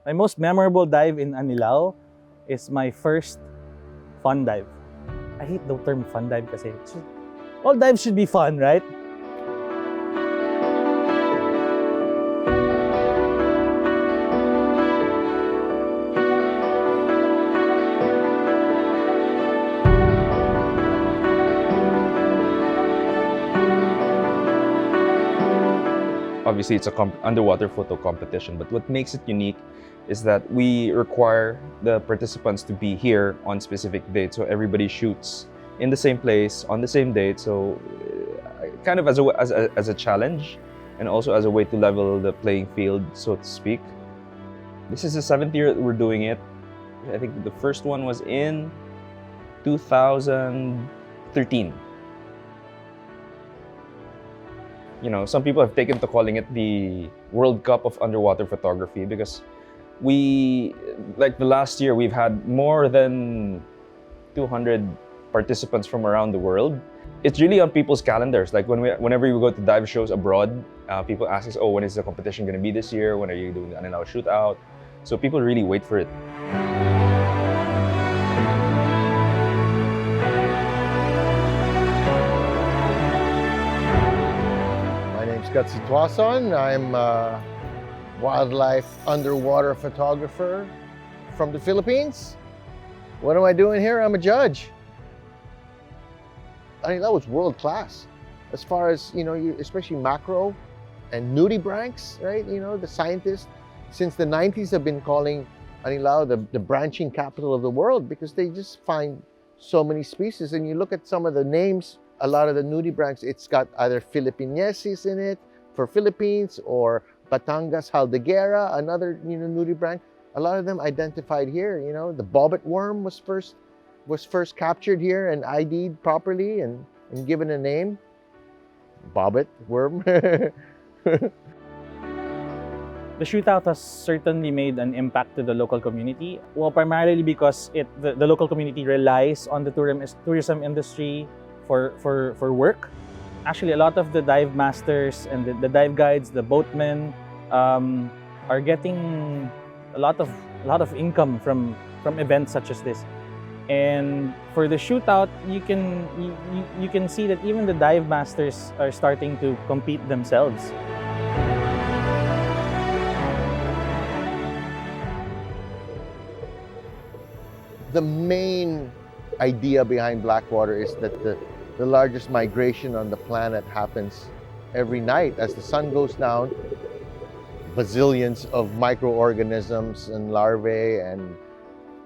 My most memorable dive in Anilao is my first fun dive. I hate the term fun dive kasi all dives should be fun, right? Obviously, it's a underwater photo competition, but what makes it unique is that we require the participants to be here on specific dates, so everybody shoots in the same place on the same date. So, kind of as a challenge, and also as a way to level the playing field, so to speak. This is the 7th year that we're doing it. I think the first one was in 2013. You know, some people have taken to calling it the World Cup of underwater photography because like the last year, we've had more than 200 participants from around the world. It's really on people's calendars. Like whenever we go to dive shows abroad, people ask us, oh, when is the competition going to be this year? When are you doing the Anilao Shootout? So people really wait for it. Gutsy Tuason. I'm a wildlife underwater photographer from the Philippines. What am I doing here? I'm a judge. I mean, that was world class. As far as, you know, especially macro and nudibranchs, right? You know, the scientists since the 90s have been calling Anilao the branching capital of the world because they just find so many species. And you look at some of the names, a lot of the nudibranchs, it's got either Philippinesis in it for Philippines or Batangas haldeguera, another, you know, nudibranch. A lot of them identified here. You know, the bobbit worm was first captured here and ID'd properly and given a name, bobbit worm. The shootout has certainly made an impact to the local community. Well, primarily because the local community relies on the tourism industry for work. Actually, a lot of the dive masters and the dive guides, the boatmen, are getting a lot of income from events such as this. And for the shootout, you can see that even the dive masters are starting to compete themselves. The main idea behind Blackwater is that the largest migration on the planet happens every night. As the sun goes down, bazillions of microorganisms and larvae and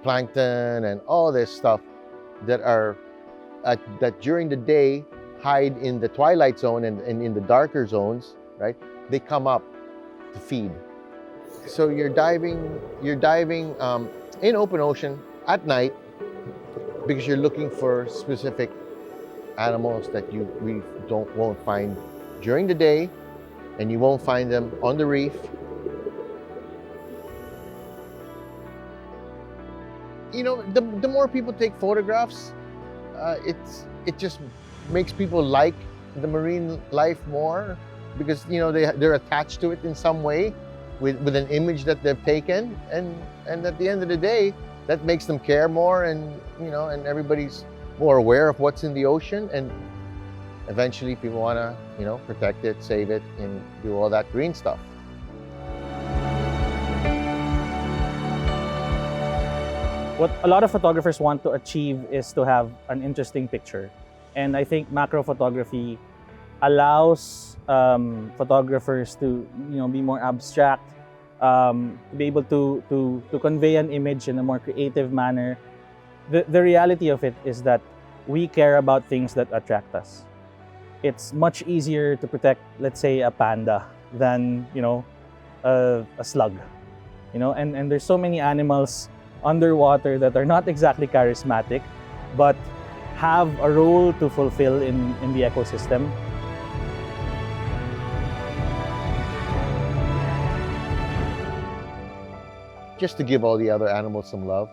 plankton and all this stuff that during the day hide in the twilight zone and in the darker zones, right? They come up to feed. So you're diving in open ocean at night because you're looking for specific animals that you really won't find during the day, and you won't find them on the reef. You know, the more people take photographs, it just makes people like the marine life more because, you know, they're attached to it in some way with an image that they've taken, and at the end of the day, that makes them care more, and you know, and everybody's more aware of what's in the ocean, and eventually people want to, you know, protect it, save it, and do all that green stuff. What a lot of photographers want to achieve is to have an interesting picture. And I think macro photography allows photographers to, you know, be more abstract, to be able to convey an image in a more creative manner. The reality of it is that we care about things that attract us. It's much easier to protect, let's say, a panda than, you know, a slug. You know, and there's so many animals underwater that are not exactly charismatic, but have a role to fulfill in the ecosystem. Just to give all the other animals some love.